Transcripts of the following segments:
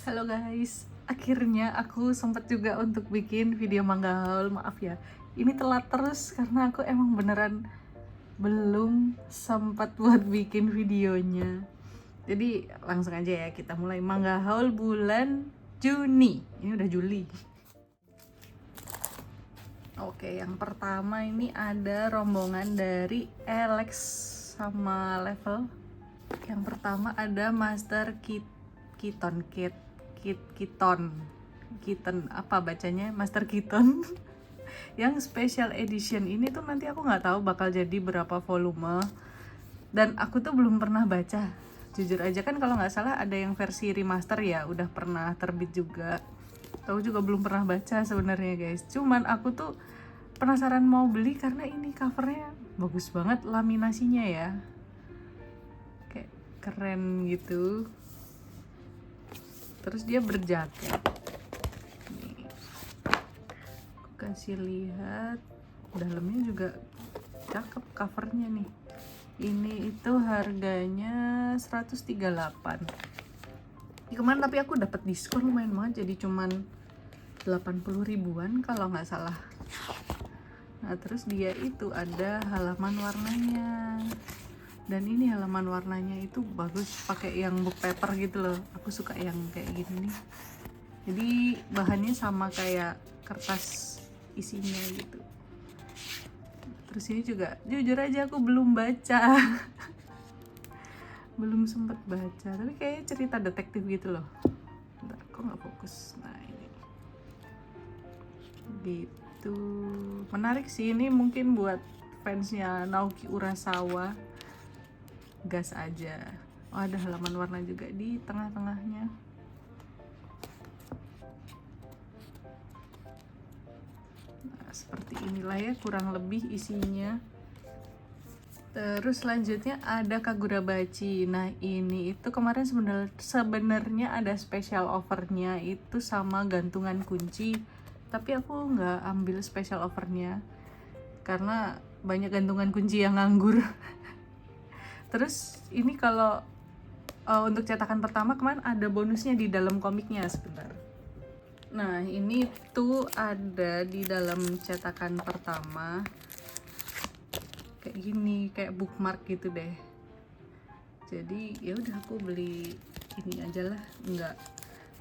Halo guys, akhirnya aku sempat juga untuk bikin video manga haul. Maaf ya, ini telat terus karena aku emang beneran belum sempat buat bikin videonya. Jadi langsung aja ya, kita mulai manga haul bulan Juni. Ini udah Juli. Oke, yang pertama ini ada rombongan dari Alex sama Level. Yang pertama ada Master Kiton Kiton apa bacanya, Master Kiton. Yang special edition ini tuh nanti aku nggak tahu bakal jadi berapa volume, dan aku tuh belum pernah baca jujur aja. Kan kalau nggak salah ada yang versi remaster ya, udah pernah terbit juga. Aku juga belum pernah baca sebenarnya guys, cuman aku tuh penasaran mau beli karena ini covernya bagus banget, laminasinya ya kayak keren gitu. Terus dia berjaket. Nih, aku kasih lihat dalamnya juga cakep covernya nih. Ini itu harganya 138. Kemarin tapi aku dapat diskon lumayan banget, jadi cuman 80 ribuan kalau nggak salah. Nah terus dia itu ada halaman warnanya, dan ini halaman warnanya itu bagus, pakai yang book paper gitu loh. Aku suka yang kayak gini nih. Jadi bahannya sama kayak kertas isinya gitu. Terus ini juga jujur aja aku belum baca. Belum sempet baca, tapi kayaknya cerita detektif gitu loh. Bentar, kok nggak fokus. Nah ini gitu, menarik sih ini, mungkin buat fansnya Naoki Urasawa gas aja. Oh, ada halaman warna juga di tengah-tengahnya. Nah, seperti inilah ya kurang lebih isinya. Terus selanjutnya ada Kagurabachi. Nah ini itu kemarin sebenarnya ada special offernya itu sama gantungan kunci, tapi aku nggak ambil special offernya karena banyak gantungan kunci yang nganggur. Terus ini kalau untuk cetakan pertama kemarin ada bonusnya di dalam komiknya, sebentar. Nah ini tuh ada di dalam cetakan pertama kayak gini, kayak bookmark gitu deh. Jadi ya udah aku beli ini aja lah, nggak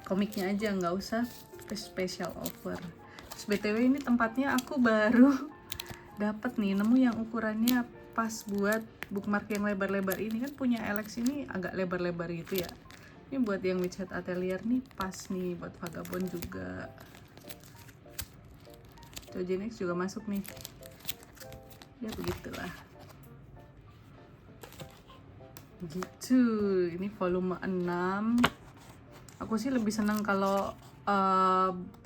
komiknya aja, nggak usah special offer. Terus btw ini tempatnya aku baru dapat nih, nemu yang ukurannya pas buat bookmark yang lebar-lebar ini. Kan punya Alex ini agak lebar-lebar gitu ya, ini buat yang WeChat Atelier nih pas nih, buat Vagabond juga. Jojenex juga masuk nih ya, begitulah gitu. Ini volume 6. Aku sih lebih seneng kalau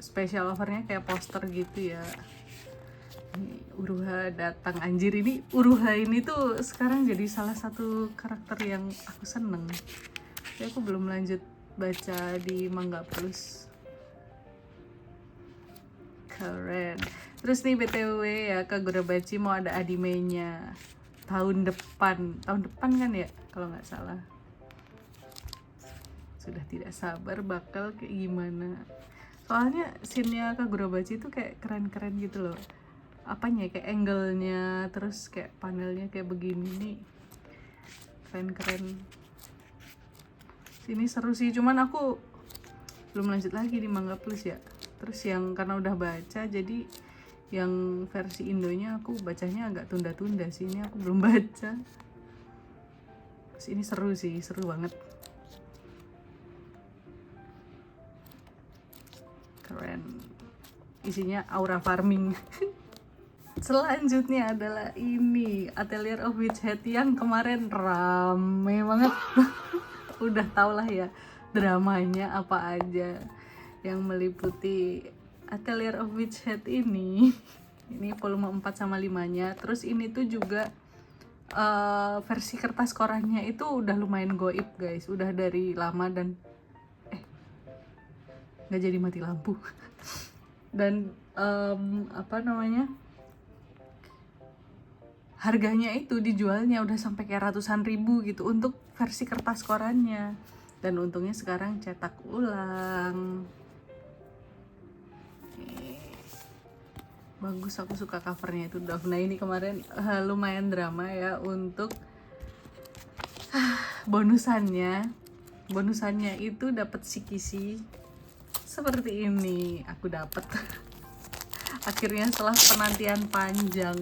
special offernya kayak poster gitu ya. Ini Uruha datang, anjir, ini Uruha ini tuh sekarang jadi salah satu karakter yang aku seneng, tapi aku belum lanjut baca di Manga Plus. Keren. Terus nih btw ya, Kagurabachi mau ada animenya tahun depan kan ya kalau nggak salah. Sudah tidak sabar bakal kayak gimana, soalnya scene-nya Kagurabachi itu kayak keren-keren gitu loh. Apanya kayak angle-nya, terus kayak panelnya kayak begini nih, keren-keren. Sini seru sih, cuman aku belum lanjut lagi di Manga Plus ya. Terus yang karena udah baca, jadi yang versi Indonya aku bacanya agak tunda-tunda sih, ini aku belum baca. Terus ini seru sih, seru banget, keren. Isinya aura farming. Selanjutnya adalah ini Atelier of Witch Hat yang kemarin rame banget. Udah tau lah ya dramanya apa aja yang meliputi Atelier of Witch Hat ini. Ini volume 4 sama 5-nya. Terus ini tuh juga versi kertas korannya itu udah lumayan goib guys, udah dari lama, dan nggak jadi mati lampu. Dan apa namanya, harganya itu dijualnya udah sampai kayak ratusan ribu gitu untuk versi kertas korannya. Dan untungnya sekarang cetak ulang. Bagus, aku suka covernya itu Dove. Nah ini kemarin lumayan drama ya untuk bonusannya itu dapat sikisi seperti ini. Aku dapat akhirnya setelah penantian panjang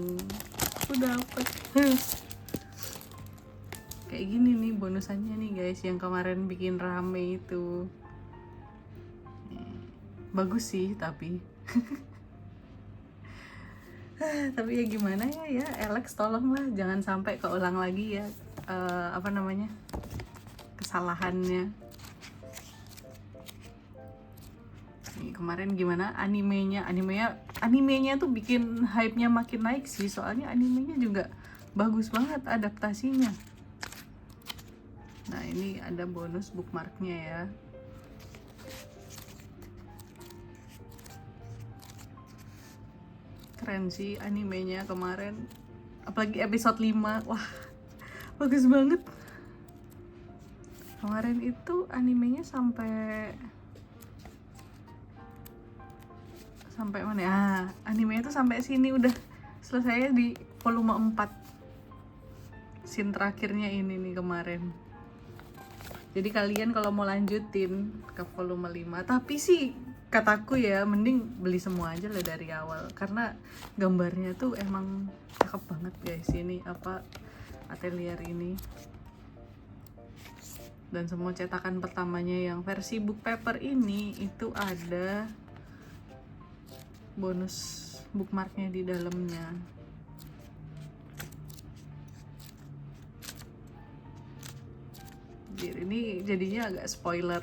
aku dapat kayak gini nih bonusannya nih guys, yang kemarin bikin rame itu. Bagus sih tapi tapi ya gimana ya Alex, tolonglah jangan sampai keulang lagi ya kesalahannya. Nih, kemarin gimana animenya tuh bikin hype-nya makin naik sih, soalnya animenya juga bagus banget adaptasinya. Nah ini ada bonus bookmarknya ya. Keren sih animenya kemarin, apalagi episode 5. Wah bagus banget. Kemarin itu animenya sampai mana ya? Animenya tuh sampai sini, udah selesai di volume 4. Scene terakhirnya ini nih kemarin. Jadi kalian kalau mau lanjutin ke volume 5, tapi sih kataku ya mending beli semua aja lah dari awal, karena gambarnya tuh emang cakep banget guys ini Atelier ini. Dan semua cetakan pertamanya yang versi book paper ini itu ada bonus bookmarknya di dalamnya. Jadi ini jadinya agak spoiler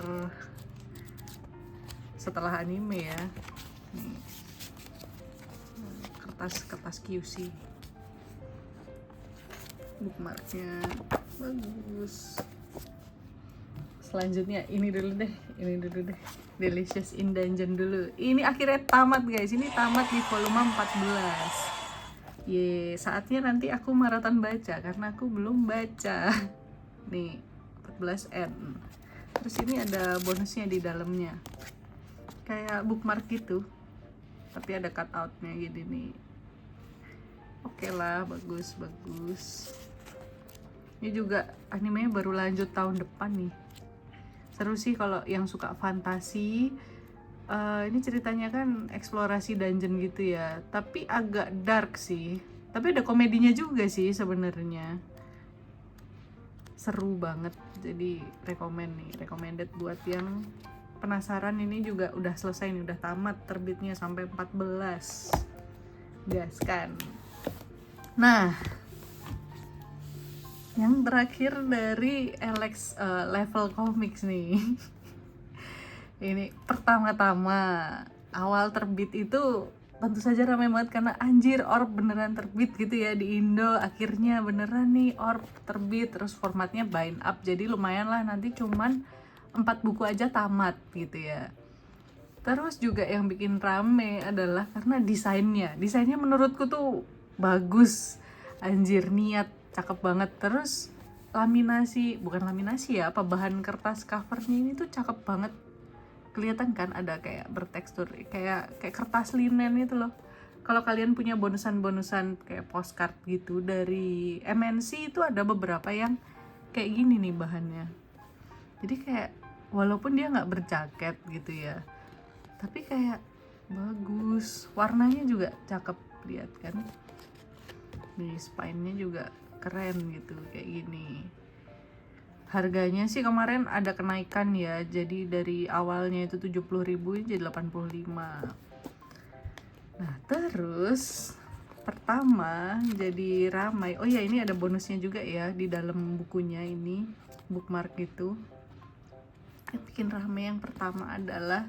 setelah anime ya. Nih. Kertas QC bookmarknya bagus. Selanjutnya ini dulu deh Delicious in Dungeon dulu. Ini akhirnya tamat guys, ini tamat di volume 14. Saatnya nanti aku maraton baca karena aku belum baca. Nih 14N. Terus ini ada bonusnya di dalamnya, kayak bookmark gitu tapi ada cutoutnya gini nih. Oke lah, bagus. Ini juga animenya baru lanjut tahun depan nih. Seru sih kalau yang suka fantasi. Ini ceritanya kan eksplorasi dungeon gitu ya, tapi agak dark sih, tapi ada komedinya juga sih sebenarnya. Seru banget, jadi recommended buat yang penasaran. Ini juga udah selesai nih, udah tamat terbitnya sampai 14. Gas kan. Nah yang terakhir dari Alex Level Comics nih. Ini pertama-tama awal terbit itu tentu saja ramai banget karena anjir Orb beneran terbit gitu ya di Indo. Akhirnya beneran nih Orb terbit, terus formatnya bind up, jadi lumayan lah, nanti cuman 4 buku aja tamat gitu ya. Terus juga yang bikin rame adalah karena desainnya menurutku tuh bagus, anjir, niat, cakep banget. Terus bukan laminasi ya, bahan kertas covernya ini tuh cakep banget. Kelihatan kan ada kayak bertekstur kayak kertas linen itu loh. Kalau kalian punya bonusan kayak postcard gitu dari MNC, itu ada beberapa yang kayak gini nih bahannya. Jadi kayak walaupun dia nggak berjaket gitu ya, tapi kayak bagus, warnanya juga cakep, lihat kan. Nih spine-nya juga keren gitu kayak gini. Harganya sih kemarin ada kenaikan ya, jadi dari awalnya itu 70.000 jadi 85. Nah terus pertama jadi ramai. Oh ya, ini ada bonusnya juga ya di dalam bukunya ini, bookmark itu. Yang bikin ramai yang pertama adalah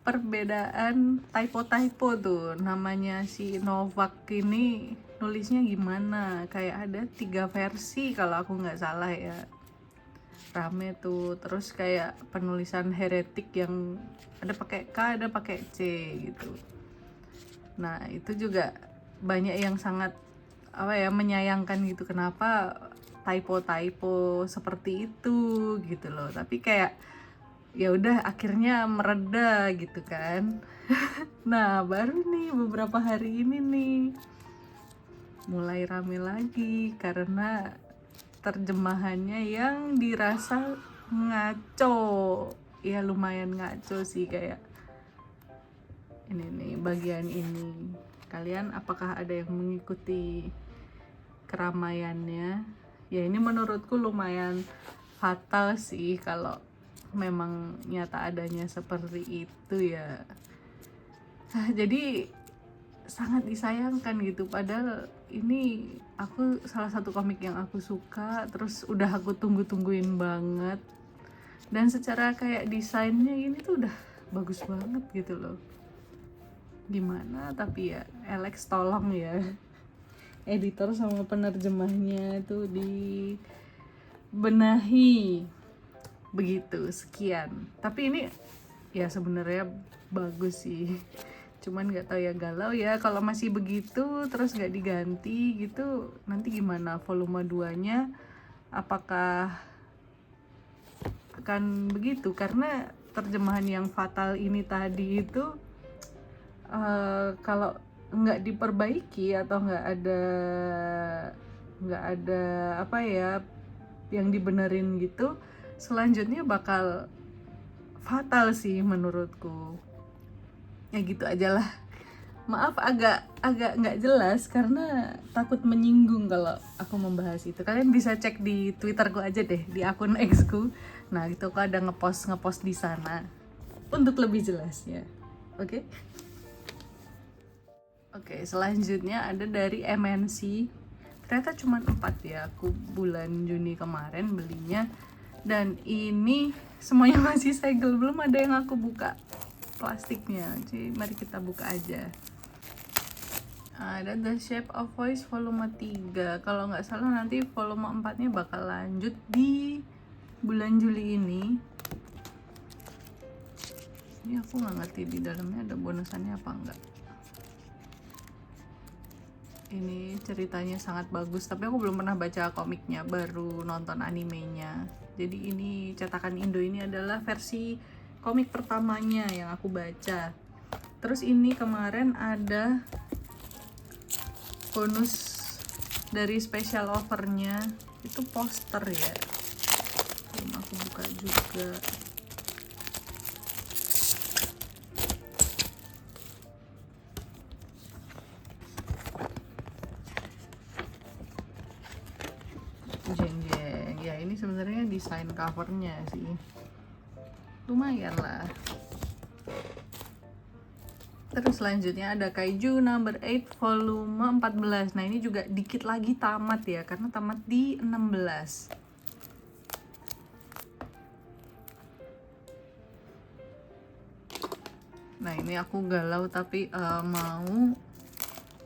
perbedaan typo tuh. Namanya si Novak ini nulisnya gimana, kayak ada 3 versi kalau aku nggak salah ya, rame tuh. Terus kayak penulisan heretik yang ada pakai K ada pakai C gitu. Nah itu juga banyak yang sangat menyayangkan gitu, kenapa typo seperti itu gitu loh. Tapi kayak ya udah akhirnya mereda gitu kan. Nah baru nih beberapa hari ini nih mulai rame lagi karena terjemahannya yang dirasa ngaco. Ya lumayan ngaco sih, kayak ini nih bagian ini. Kalian apakah ada yang mengikuti keramaiannya? Ya ini menurutku lumayan fatal sih kalau memang nyata adanya seperti itu ya. Jadi sangat disayangkan gitu, padahal ini salah satu komik yang aku suka, terus udah aku tungguin banget, dan secara kayak desainnya ini tuh udah bagus banget gitu loh. Gimana tapi ya Alex tolong ya editor sama penerjemahnya tuh dibenahi begitu. Sekian, tapi ini ya sebenarnya bagus sih, cuman nggak tahu ya, galau ya kalau masih begitu terus nggak diganti gitu. Nanti gimana volume 2 nya, apakah akan begitu? Karena terjemahan yang fatal ini tadi itu kalau nggak diperbaiki atau nggak ada apa ya yang dibenerin gitu, selanjutnya bakal fatal sih menurutku. Ya gitu aja lah. Maaf agak nggak jelas karena takut menyinggung kalau aku membahas itu. Kalian bisa cek di Twitterku aja deh, di akun X-ku. Nah itu aku ada ngepost di sana untuk lebih jelasnya. Oke? Oke, selanjutnya ada dari MNC. Ternyata cuma 4 ya, aku bulan Juni kemarin belinya. Dan ini semuanya masih segel, belum ada yang aku buka plastiknya. Jadi mari kita buka aja. Ada The Shape of Voice volume 3. Kalau nggak salah nanti volume 4 nya bakal lanjut di bulan Juli ini. Ini aku nggak ngerti di dalamnya ada bonusannya apa enggak. Ini ceritanya sangat bagus, tapi aku belum pernah baca komiknya, baru nonton animenya. Jadi ini cetakan Indo ini adalah versi komik pertamanya yang aku baca. Terus ini kemarin ada bonus dari special offernya, itu poster ya. Belum aku buka juga. Jeng-jeng. Ya ini sebenarnya desain covernya sih lumayan lah. Terus selanjutnya ada Kaiju number 8 volume 14. Nah ini juga dikit lagi tamat ya, karena tamat di 16. Nah ini aku galau tapi mau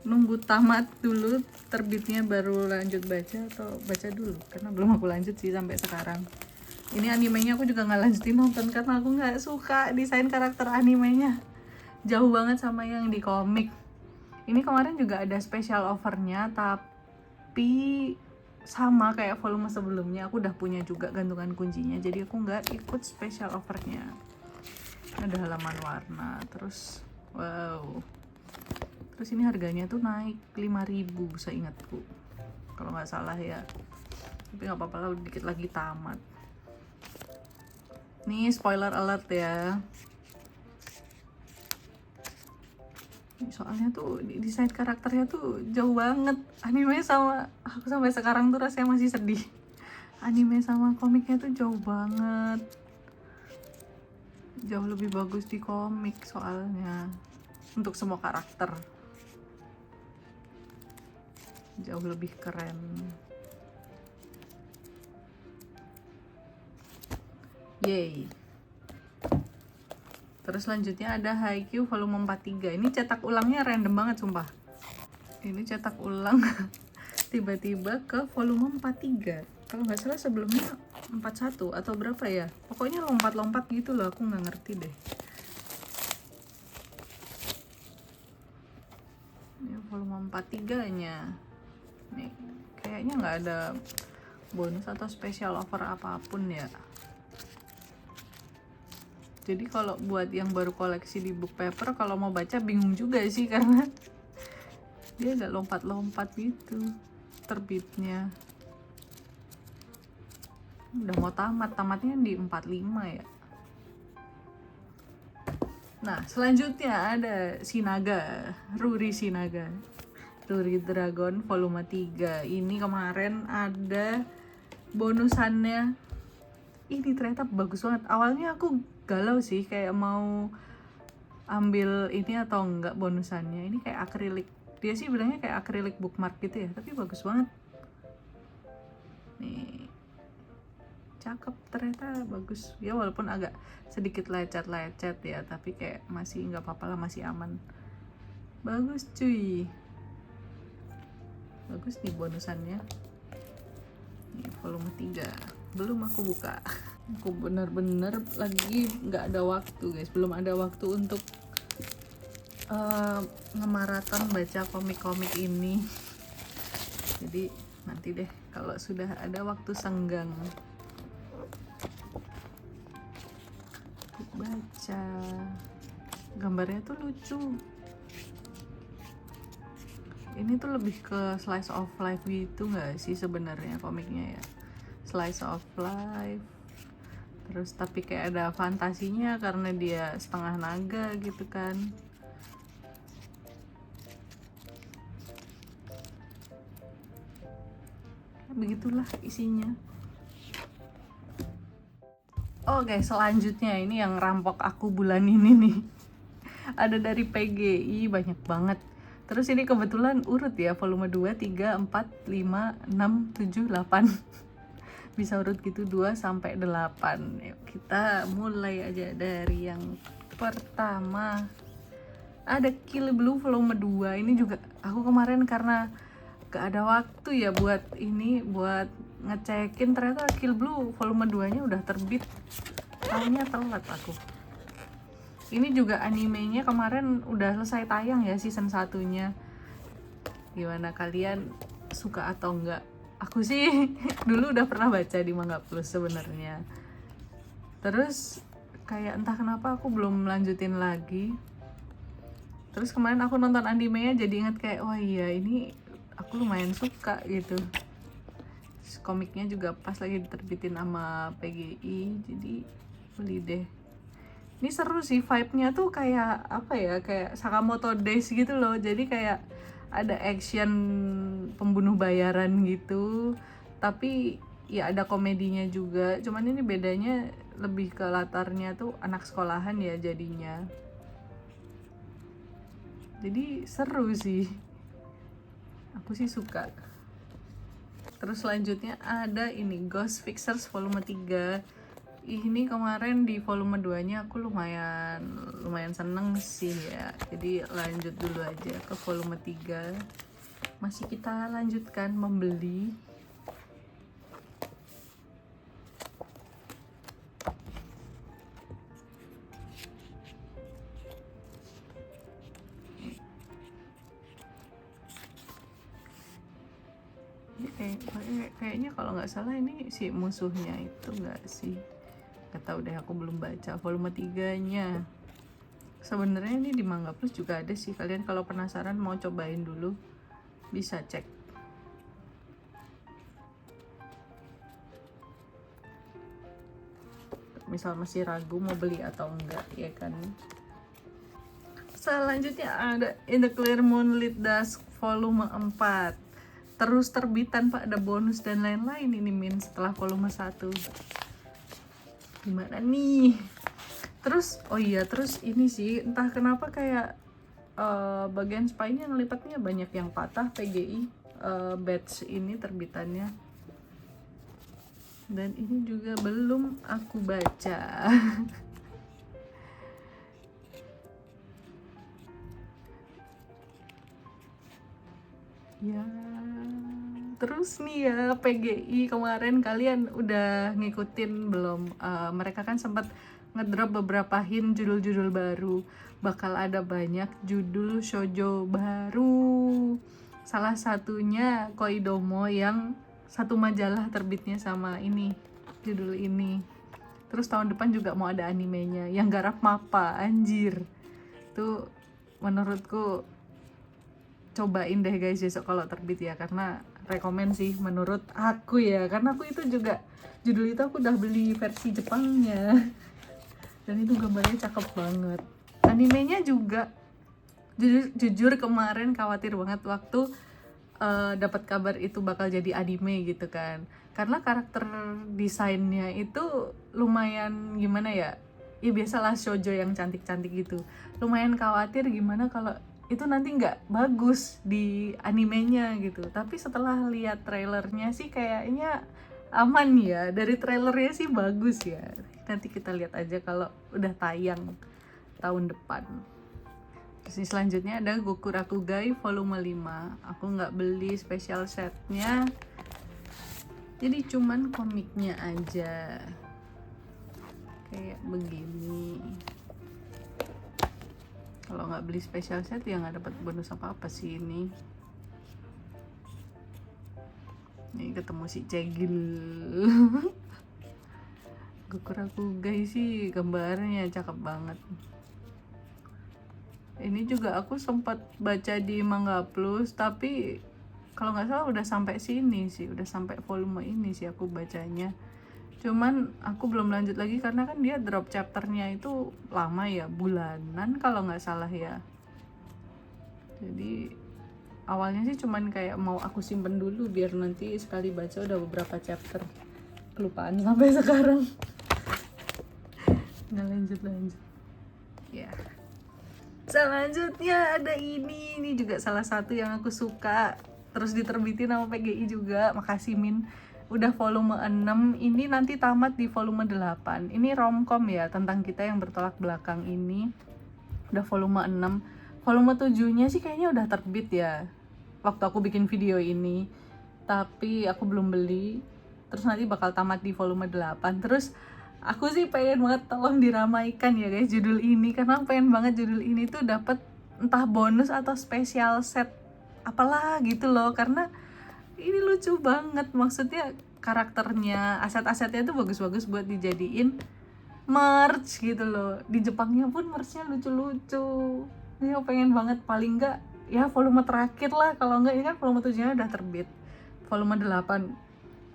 nunggu tamat dulu terbitnya baru lanjut baca, atau baca dulu karena belum aku lanjut sih sampai sekarang. Ini animenya aku juga nggak lanjutin nonton karena aku nggak suka desain karakter animenya, jauh banget sama yang di komik. Ini kemarin juga ada special offernya, tapi sama kayak volume sebelumnya aku udah punya juga gantungan kuncinya, jadi aku nggak ikut special offernya. Ada halaman warna, terus wow, terus ini harganya tuh naik 5.000 seingatku kalau nggak salah ya, tapi nggak apa-apa lah, dikit lagi tamat. Nih spoiler alert ya, soalnya tuh desain karakternya tuh jauh banget. Anime sama aku sampai sekarang tuh rasanya masih sedih, anime sama komiknya tuh jauh banget, jauh lebih bagus di komik soalnya untuk semua karakter, jauh lebih keren. Yay. Terus selanjutnya ada Haikyuu volume 43. Ini cetak ulangnya random banget sumpah. Ini cetak ulang tiba-tiba ke volume 43. Kalau nggak salah sebelumnya 41 atau berapa ya. Pokoknya lompat-lompat gitu loh, aku nggak ngerti deh. Ini volume 43-nya. Nih, kayaknya nggak ada bonus atau special offer apapun ya. Jadi kalau buat yang baru koleksi di Book Paper, kalau mau baca bingung juga sih karena dia agak lompat-lompat gitu terbitnya. Udah mau tamatnya di 45 ya. Nah, selanjutnya ada Shinaga, Ruri Shinaga. Ruri Dragon volume 3. Ini kemarin ada bonusannya. Ini ternyata bagus banget. Awalnya aku galau sih, kayak mau ambil ini atau enggak bonusannya. Ini kayak akrilik. Dia sih bilangnya kayak akrilik bookmark gitu ya, tapi bagus banget. Nih, cakep, ternyata bagus ya, walaupun agak sedikit lecet-lecet ya, tapi kayak masih nggak apa-apa lah, masih aman. Bagus cuy, bagus nih bonusannya. Ini volume 3 belum aku buka. Aku bener-bener lagi nggak ada waktu guys, belum ada waktu untuk ngemaraton baca komik-komik ini. Jadi nanti deh kalau sudah ada waktu senggang baca. Gambarnya tuh lucu. Ini tuh lebih ke slice of life gitu nggak sih sebenarnya komiknya ya, slice of life. Terus tapi kayak ada fantasinya karena dia setengah naga gitu kan. Begitulah isinya. Oke, selanjutnya ini yang rampok aku bulan ini nih. Ada dari PGI banyak banget. Terus ini kebetulan urut ya, volume 2, 3, 4, 5, 6, 7, 8. Bisa urut gitu 2 sampai 8. Yuk kita mulai aja dari yang pertama. Ada Kill Blue volume 2. Ini juga aku kemarin karena gak ada waktu ya buat ini, buat ngecekin, ternyata Kill Blue volume 2 nya udah terbit. Tahunya telat aku. Ini juga animenya kemarin udah selesai tayang ya, season 1-nya. Gimana kalian, suka atau enggak? Aku sih dulu udah pernah baca di Manga Plus sebenarnya. Terus kayak entah kenapa aku belum lanjutin lagi. Terus kemarin aku nonton animenya jadi ingat kayak, wah iya ini aku lumayan suka gitu. Terus komiknya juga pas lagi diterbitin sama PGI, jadi beli deh. Ini seru sih, vibe-nya tuh kayak apa ya, kayak Sakamoto Days gitu loh. Jadi kayak ada action pembunuh bayaran gitu, tapi ya ada komedinya juga. Cuman ini bedanya lebih ke latarnya tuh anak sekolahan ya jadinya. Jadi seru sih, aku sih suka. Terus selanjutnya ada ini Ghost Fixers volume 3. Ini kemarin di volume 2 nya aku lumayan seneng sih ya. Jadi lanjut dulu aja ke volume 3. Masih kita lanjutkan membeli. Kayaknya kalau nggak salah ini si musuhnya itu nggak sih, nggak tahu deh, aku belum baca volume 3 nya. Sebenarnya ini di Manga Plus juga ada sih, kalian kalau penasaran mau cobain dulu bisa cek. Misal masih ragu mau beli atau enggak ya kan. Selanjutnya ada In the Clear Moonlit Dusk volume 4. Terus terbit tanpa ada bonus dan lain-lain ini Min setelah volume 1. Gimana nih? Terus oh iya, terus ini sih entah kenapa kayak bagian spine-nya ngelipatnya banyak yang patah. PGI batch ini terbitannya. Dan ini juga belum aku baca. Ya, terus nih ya PGI kemarin kalian udah ngikutin belum? Mereka kan sempat ngedrop beberapa hint judul-judul baru. Bakal ada banyak judul shoujo baru. Salah satunya Koidomo yang satu majalah terbitnya sama ini, judul ini. Terus tahun depan juga mau ada animenya yang garap Mappa, anjir. Itu menurutku cobain deh guys besok kalau terbit ya, karena rekomen sih menurut aku ya, karena aku itu juga judul itu aku udah beli versi Jepangnya dan itu gambarnya cakep banget. Animenya juga jujur kemarin khawatir banget waktu dapat kabar itu bakal jadi anime gitu kan, karena karakter desainnya itu lumayan gimana ya, ya biasalah shoujo yang cantik-cantik gitu. Lumayan khawatir gimana kalau itu nanti nggak bagus di animenya gitu. Tapi setelah lihat trailernya sih kayaknya aman ya, dari trailernya sih bagus ya. Nanti kita lihat aja kalau udah tayang tahun depan. Terus selanjutnya ada Goku Rakugai volume 5. Aku nggak beli special setnya, jadi cuman komiknya aja kayak begini. Kalau nggak beli special set ya nggak dapat bonus apa-apa sih ini. Nih ketemu si Cegil. Goku Rakugai sih gambarnya cakep banget. Ini juga aku sempat baca di Manga Plus, tapi kalau nggak salah udah sampai sini sih, udah sampai volume ini sih aku bacanya. Cuman aku belum lanjut lagi karena kan dia drop chapternya itu lama ya, bulanan kalau nggak salah ya. Jadi awalnya sih cuman kayak mau aku simpen dulu biar nanti sekali baca udah beberapa chapter. Kelupaan sampai sekarang. Nggak lanjut ya. Selanjutnya ada ini juga salah satu yang aku suka, terus diterbitin sama PGI juga, makasih Min. Udah volume 6, ini nanti tamat di volume 8. Ini romcom ya, tentang kita yang bertolak belakang ini. Udah volume 6. Volume 7-nya sih kayaknya udah terbit ya, waktu aku bikin video ini. Tapi aku belum beli. Terus nanti bakal tamat di volume 8. Terus aku sih pengen banget tolong diramaikan ya guys judul ini, karena aku pengen banget judul ini tuh dapat entah bonus atau special set apalah gitu loh, karena ini lucu banget. Maksudnya karakternya, aset-asetnya tuh bagus-bagus buat dijadiin merch gitu loh. Di Jepangnya pun merchnya lucu-lucu. Ini aku pengen banget, paling enggak ya volume terakhir lah, kalau enggak ini kan volume 7-nya udah terbit. Volume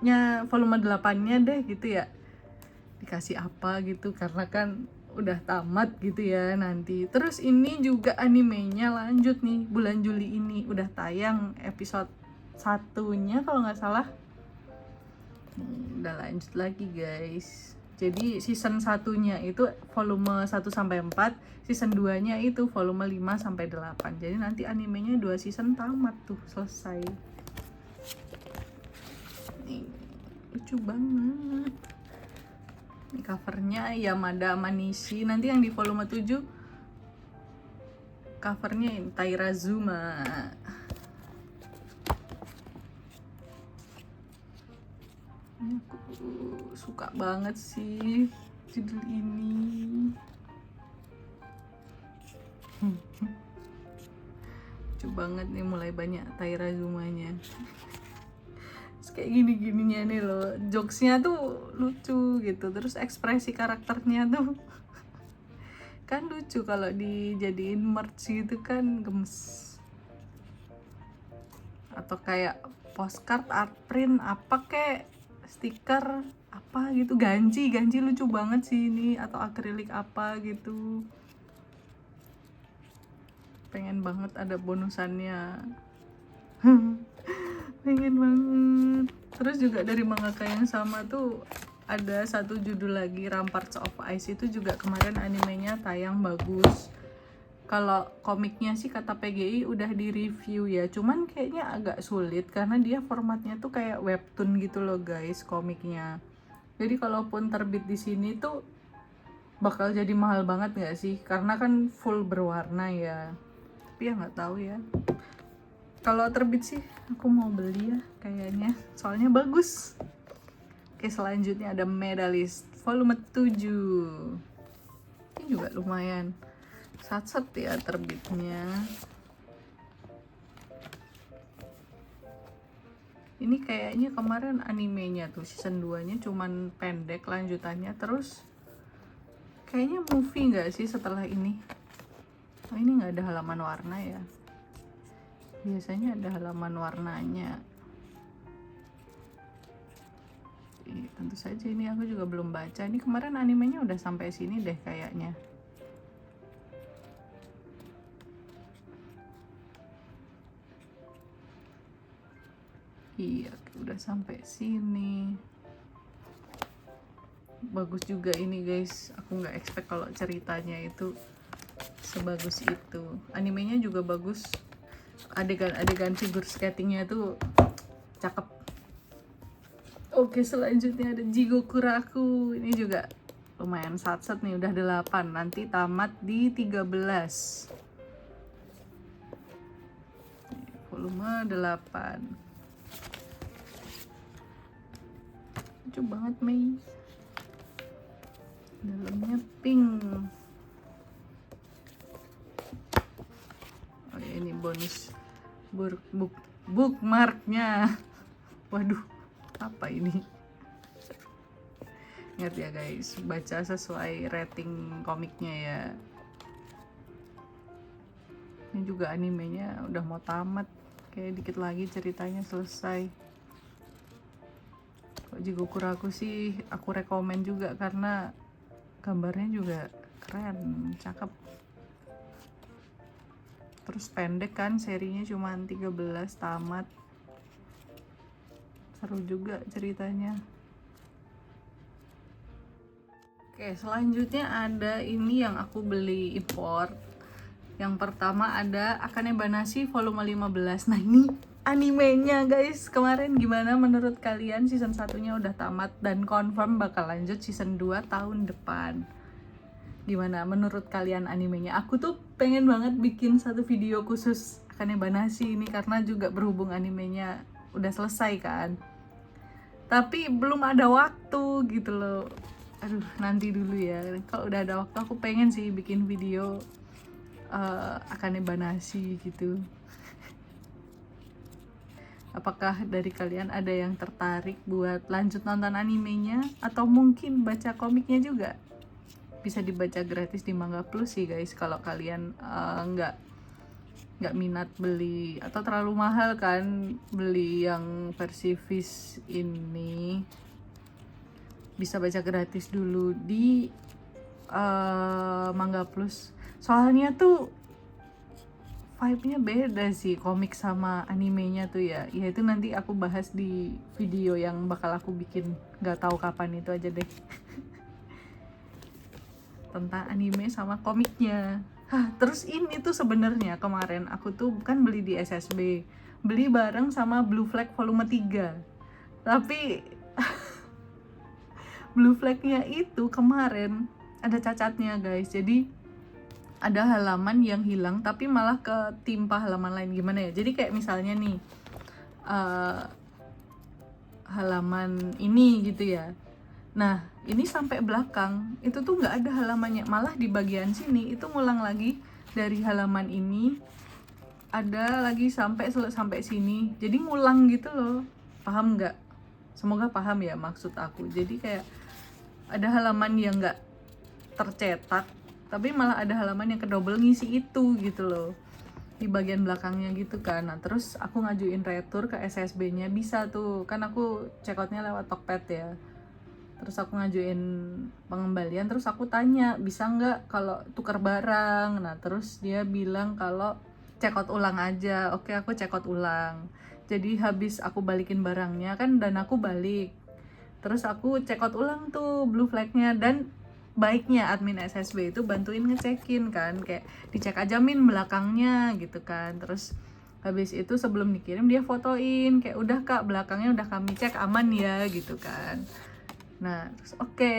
8-nya deh gitu ya, dikasih apa gitu, karena kan udah tamat gitu ya nanti. Terus ini juga animenya lanjut nih, bulan Juli ini udah tayang episode 1-nya kalau nggak salah. Udah lanjut lagi guys. Jadi season 1-nya itu volume 1-4, season 2-nya itu volume 5-8. Jadi nanti animenya 2 season tamat tuh, selesai. Nih, lucu banget. Ini covernya Yamada Manishi. Nanti yang di volume 7 covernya Taira Zuma. Aku suka banget sih judul ini. Lucu banget nih, mulai banyak Taira Zumanya. Kayak gini-gininya nih loh, jokesnya tuh lucu gitu, terus ekspresi karakternya tuh kan lucu kalau dijadiin merch gitu kan, gemes. Atau kayak postcard, art print, apa kayak stiker apa gitu, ganji lucu banget sih ini, atau akrilik apa gitu. Pengen banget ada bonusannya. Pengen banget. Terus juga dari mangaka yang sama tuh ada satu judul lagi, Ramparts of Ice, itu juga kemarin animenya tayang bagus. Kalau komiknya sih kata PGI udah di review ya, cuman kayaknya agak sulit karena dia formatnya tuh kayak webtoon gitu loh guys komiknya. Jadi kalaupun terbit di sini tuh bakal jadi mahal banget nggak sih, karena kan full berwarna ya. Tapi ya nggak tahu ya. Kalau terbit sih aku mau beli ya kayaknya, soalnya bagus. Oke, selanjutnya ada Medalist volume 7. Ini juga lumayan satset ya terbitnya. Ini kayaknya kemarin animenya tuh season 2 nya cuman pendek lanjutannya, terus kayaknya movie nggak sih setelah ini? Oh, ini nggak ada halaman warna ya, biasanya ada halaman warnanya. Tentu saja ini aku juga belum baca. Ini kemarin animenya udah sampai sini deh kayaknya. Iya, udah sampai sini. Bagus juga ini guys. Aku nggak expect kalau ceritanya itu sebagus itu. Animenya juga bagus. Adegan-adegan figure skatingnya tuh cakep. Oke, selanjutnya ada Jigoku Raku. Ini juga lumayan satset nih, udah 8. Nanti tamat di 13. Volume 8. Lucu banget Mei. Dalamnya pink. Oh ya, ini bonus bookmarknya. Waduh, apa ini? Ingat ya guys, baca sesuai rating komiknya ya. Ini juga animenya udah mau tamat, kayak dikit lagi ceritanya selesai. Jigoku Raku sih aku rekomen juga karena gambarnya juga keren, cakep. Terus pendek kan, serinya cuma 13 tamat. Seru juga ceritanya. Oke, selanjutnya ada ini yang aku beli import. Yang pertama ada Akane Banashi volume 15. Nah, ini animenya guys. Kemarin gimana menurut kalian? Season 1-nya udah tamat dan confirm bakal lanjut season 2 tahun depan. Gimana menurut kalian animenya? Aku tuh pengen banget bikin satu video khusus Akane Banashi ini karena juga berhubung animenya udah selesai kan. Tapi belum ada waktu gitu loh. Aduh, nanti dulu ya. Kalau udah ada waktu aku pengen sih bikin video Akane Banashi gitu. Apakah dari kalian ada yang tertarik buat lanjut nonton animenya atau mungkin baca komiknya juga? Bisa dibaca gratis di Manga Plus sih guys, kalau kalian nggak minat beli atau terlalu mahal kan beli yang versi Viz ini. Bisa baca gratis dulu di Manga Plus. Soalnya tuh vibe-nya beda sih komik sama animenya tuh ya. Ya itu nanti aku bahas di video yang bakal aku bikin, nggak tahu kapan, itu aja deh. Tentang anime sama komiknya. Terus ini tuh sebenarnya kemarin aku tuh kan beli di SSB. Beli bareng sama Blue Flag volume 3. Tapi Blue Flag-nya itu kemarin ada cacatnya guys. Jadi ada halaman yang hilang tapi malah ketimpa halaman lain. Gimana ya, jadi kayak misalnya nih halaman ini gitu ya, nah ini sampai belakang itu tuh nggak ada halamannya, malah di bagian sini itu ngulang lagi dari halaman ini ada lagi sampai sini, jadi ngulang gitu loh. Paham nggak? Semoga paham ya maksud aku. Jadi kayak ada halaman yang nggak tercetak tapi malah ada halaman yang kedouble ngisi itu gitu loh di bagian belakangnya gitu kan. Nah terus aku ngajuin retur ke SSB-nya, bisa tuh kan, aku check out-nya lewat Tokped ya. Terus aku ngajuin pengembalian, terus aku tanya bisa nggak kalau tukar barang. Nah terus dia bilang kalau check out ulang aja. Oke, aku check out ulang. Jadi habis aku balikin barangnya kan dan aku balik, terus aku check out ulang tuh Blue Flag-nya. Dan baiknya admin SSB itu bantuin ngecekin kan, kayak dicek aja min belakangnya gitu kan. Terus habis itu sebelum dikirim dia fotoin kayak udah kak belakangnya udah kami cek aman ya gitu kan. Nah terus oke,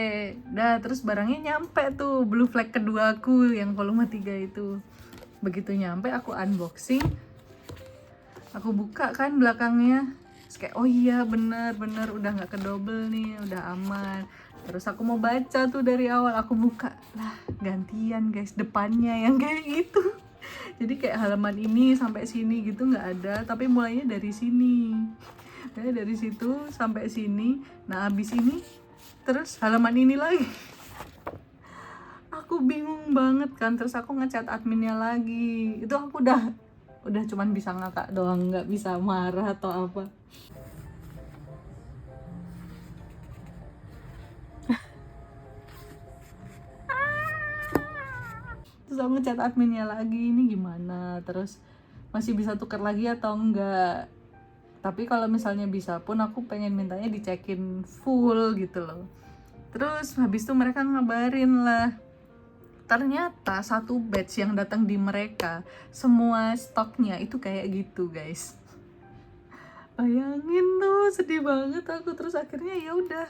dah terus barangnya nyampe tuh Blue Flag kedua aku yang volume 3 itu. Begitu nyampe aku unboxing, aku buka kan belakangnya, terus kayak oh iya bener udah nggak kedouble nih, udah aman. Terus aku mau baca tuh dari awal, aku buka lah gantian guys, depannya yang kayak gitu. Jadi kayak halaman ini sampai sini gitu nggak ada, tapi mulainya dari sini. ya dari situ sampai sini. Nah abis ini terus halaman ini lagi. Aku bingung banget kan, terus aku ngechat adminnya lagi. Itu aku udah cuman bisa ngakak doang, nggak bisa marah atau apa. Terus aku ngechat adminnya lagi, ini gimana, terus masih bisa tuker lagi atau enggak. Tapi kalau misalnya bisa pun aku pengen mintanya dicekin full gitu loh. Terus habis itu mereka ngabarin lah, ternyata satu batch yang datang di mereka semua stoknya itu kayak gitu guys. Bayangin tuh, sedih banget aku. Terus akhirnya ya udah,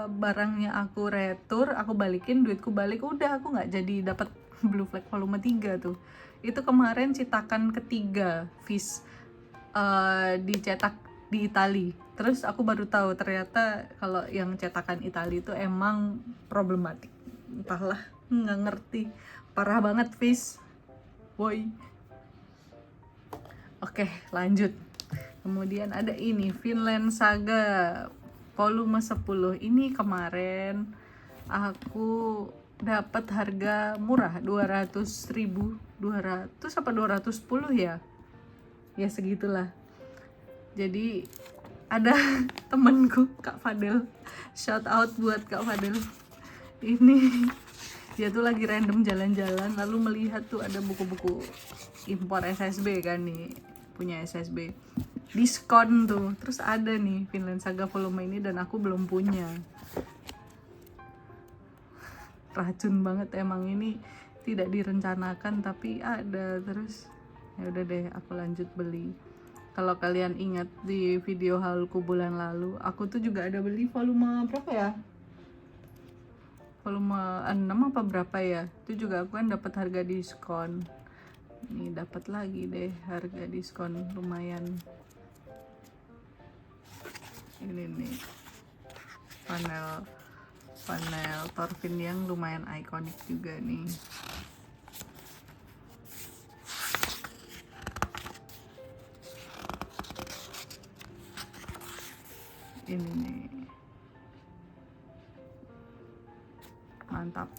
barangnya aku retur, aku balikin, duitku balik, udah aku nggak jadi dapat Blue Flag volume 3 tuh. Itu kemarin cetakan ketiga Fish dicetak di Itali. Terus aku baru tahu ternyata kalau yang cetakan Itali itu emang problematik. Entahlah, nggak ngerti. Parah banget Fish. Woi. Oke, lanjut. Kemudian ada ini Vinland Saga volume 10. Ini kemarin aku dapat harga murah 200.000, 200 apa 210 ya. Ya segitulah. Jadi ada temenku Kak Fadel, shout out buat Kak Fadel. Ini dia tuh lagi random jalan-jalan lalu melihat tuh ada buku-buku impor SSB kan nih, punya SSB diskon tuh, terus ada nih Vinland Saga volume ini dan aku belum punya. Racun banget emang ini, tidak direncanakan tapi ada. Terus ya udah deh aku lanjut beli. Kalau kalian ingat di video haulku bulan lalu, aku tuh juga ada beli volume berapa ya, volume 6 apa berapa ya, itu juga aku kan dapat harga diskon. Ini dapat lagi deh harga diskon lumayan. Ini nih panel Thorfinn yang lumayan ikonik juga nih. Ini nih mantap.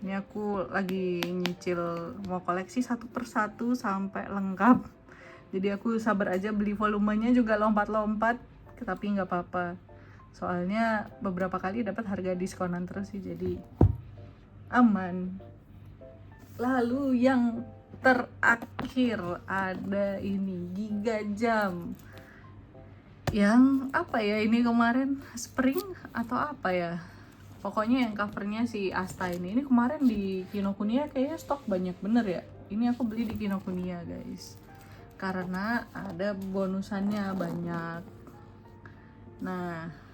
Ini aku lagi nyicil mau koleksi satu persatu sampai lengkap. Jadi aku sabar aja, beli volumenya juga lompat-lompat, tapi nggak apa-apa. Soalnya beberapa kali dapat harga diskonan terus sih, jadi aman. Lalu yang terakhir ada ini Giga Jam. Yang apa ya ini kemarin, spring atau apa ya? Pokoknya yang covernya si Asta ini kemarin di Kinokuniya kayaknya stok banyak bener ya. Ini aku beli di Kinokuniya guys, karena ada bonusannya banyak. Nah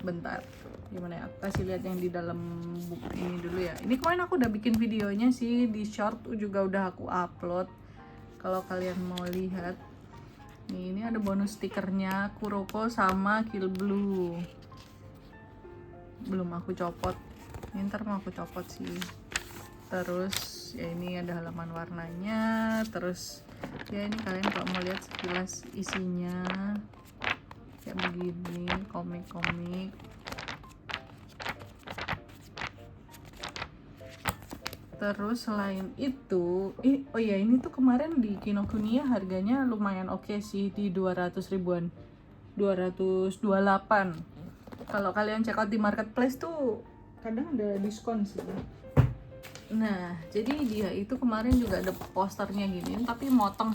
bentar, gimana ya, aku kasih lihat yang di dalam buku ini dulu ya. Ini kemarin aku udah bikin videonya sih, di short juga udah aku upload kalau kalian mau lihat. Nih, ini ada bonus stikernya Kuroko sama Kill Blue, belum aku copot, ini ntar mau aku copot sih. Terus ya ini ada halaman warnanya. Terus ya ini kalian kalau mau lihat sekilas isinya kayak begini, komik-komik. Terus selain itu, oh ya ini tuh kemarin di Kinokuniya harganya lumayan oke sih, di 200 ribuan, 228. Kalau kalian check out di marketplace tuh kadang ada diskon sih. Nah jadi dia itu kemarin juga ada posternya gini, tapi motong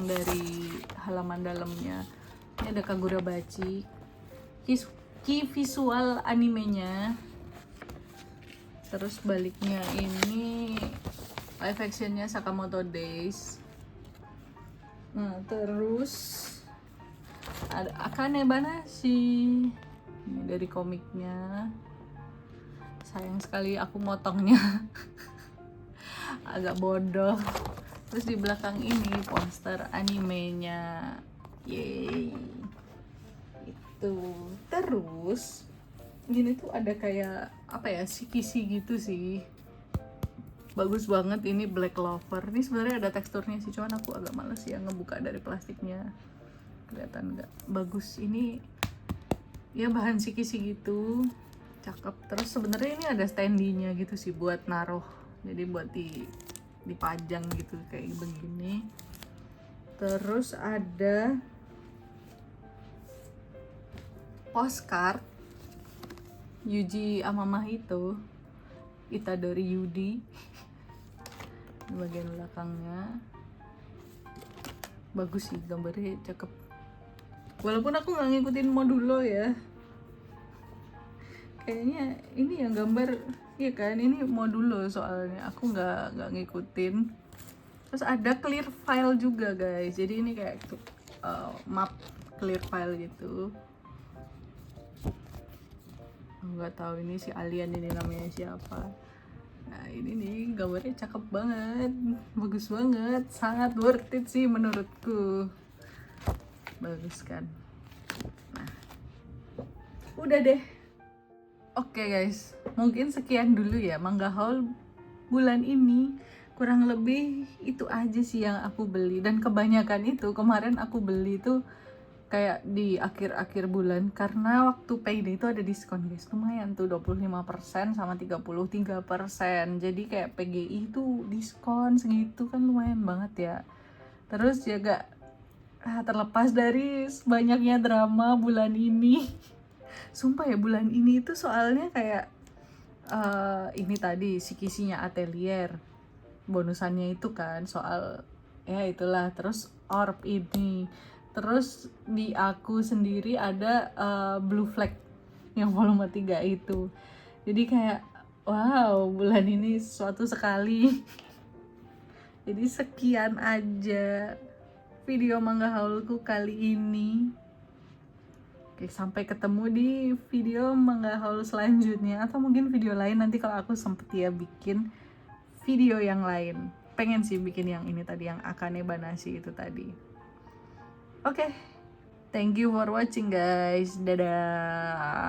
dari halaman dalamnya. Ini ada Kagurabachi, key visual animenya. Terus baliknya ini live actionnya Sakamoto Days. Nah terus ada Akane Banashi, ini dari komiknya. Sayang sekali aku motongnya agak bodoh. Terus di belakang ini poster animenya. Yeay. Itu. Terus gini tuh ada kayak apa ya, kisi gitu sih. Bagus banget ini, Black Clover. Ini sebenarnya ada teksturnya sih, cuman aku agak males ya ngebuka dari plastiknya. kelihatan nggak? Bagus ini ya, bahan sikisi gitu, cakep. Terus sebenarnya ini ada standinya gitu sih buat naruh, jadi buat dipajang gitu kayak begini. Terus ada postcard Yuji Amamah itu, Itadori Yudi. Di bagian belakangnya bagus sih, gambarnya cakep. Walaupun aku nggak ngikutin modulo ya, kayaknya ini yang gambar, iya kan, ini modulo soalnya aku nggak ngikutin. Terus ada clear file juga guys, jadi ini kayak map clear file gitu. Nggak tahu ini si alien ini namanya siapa. Nah ini nih gambarnya cakep banget, bagus banget, sangat worth it sih menurutku. Bagus kan? Nah udah deh. Oke guys, mungkin sekian dulu ya manga haul bulan ini. Kurang lebih itu aja sih yang aku beli, dan kebanyakan itu kemarin aku beli tuh kayak di akhir-akhir bulan, karena waktu payday itu ada diskon guys, lumayan tuh 25% sama 33%. Jadi kayak PGI itu diskon segitu kan lumayan banget ya. Terus juga terlepas dari banyaknya drama bulan ini sumpah ya, bulan ini itu soalnya kayak ini tadi sikisinya Atelier, bonusannya itu kan soal ya itulah. Terus orb ini, terus di aku sendiri ada Blue Flag yang volume 3 itu. Jadi kayak wow, bulan ini suatu sekali. Jadi sekian aja video manga haulku kali ini. Oke, sampai ketemu di video manga haul selanjutnya, atau mungkin video lain nanti kalau aku sempet ya bikin video yang lain. Pengen sih bikin yang ini tadi, yang Akane Banashi itu tadi. Oke, thank you for watching guys. Dadah.